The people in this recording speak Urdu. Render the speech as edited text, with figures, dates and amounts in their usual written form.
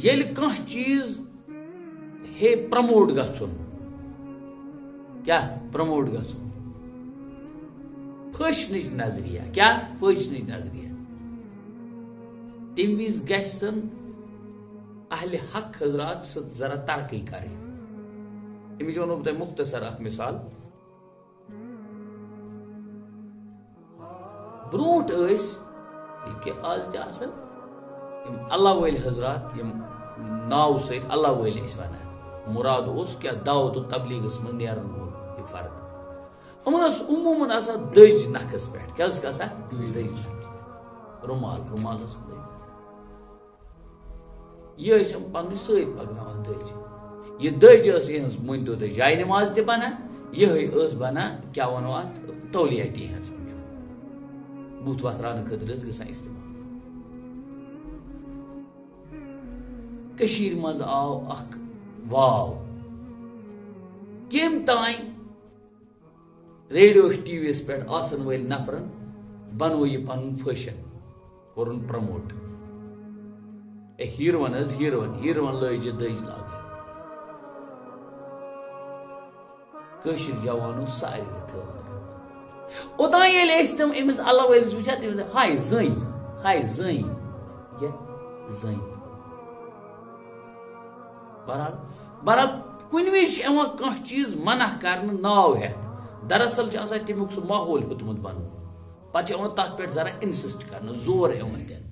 یل کانٛہہ چیز ہے پرموٹ گژھُن کیا پرموٹ گژھُن فیشنٕچ نظریہ کیا فیشنٕچ نظریہ تمہِ وِزِ گژھن اہل حق حضرات ذرا ترقی کرٕنۍ امِچ ونو بہٕ تۄہہِ مختصر اکھ مثال برونٛٹھ ٲسۍ ییٚلہِ کہِ آز تہِ آسان یِم اللہ وٲلۍ حضرات یِم ناو سۭتۍ اللہ وٲلۍ ٲسۍ ونان مراد اوس کیٛاہ دعوت و تبلیغس منٛز نیرن وول یہِ فرد یِمن ٲس عموٗمن آسان دٔج نکھس پٮ۪ٹھ کیٛاہ ٲسکھ آسان دٔج رُمال ٲس دٔج یہ ٲسۍ یِم پنٕنۍ سۭتۍ پکناوان دٔج یہ دٔج ٲس یِہٕنٛز مٲنۍتو تُہۍ جاے نماز تہِ بنان یِہٕے ٲس بنان کیٛاہ ونو اتھ تولیاتی ہٕنٛز بُتھ وتھ راونہٕ خٲطرٕ ٲس گژھان استعمال کٔشیٖرِ منٛز آو اکھ واو کٔمۍ تانۍ ریڈیو ٹی وی یس پٮ۪ٹھ آسن وٲلۍ نفرن بنوو یہِ پنُن فیشن کوٚرُن پرموٹ اے ہیٖروَن حظ ہیٖروَن لٲج یہِ دٔج لاگٕنۍ کٲشِر جوانو ساروی تھٲو اوٚتام ییٚلہِ ٲسۍ تِم أمِس اللہ وٲلِس وٕچھان تٔمِس ہاے زٔنۍ زٔنۍ بہرحال کُنہِ وِزِ چھُ یِوان کانٛہہ چیٖز منع کرنہٕ ناو ہٮ۪تھ دراصل چھُ آسان تمیُک سُہ ماحول ہیوٚتمُت بنومُت پتہٕ چھُ یِوان تتھ پٮ۪ٹھ ذرا انسسٹ کرنہٕ زور یِوان دِنہٕ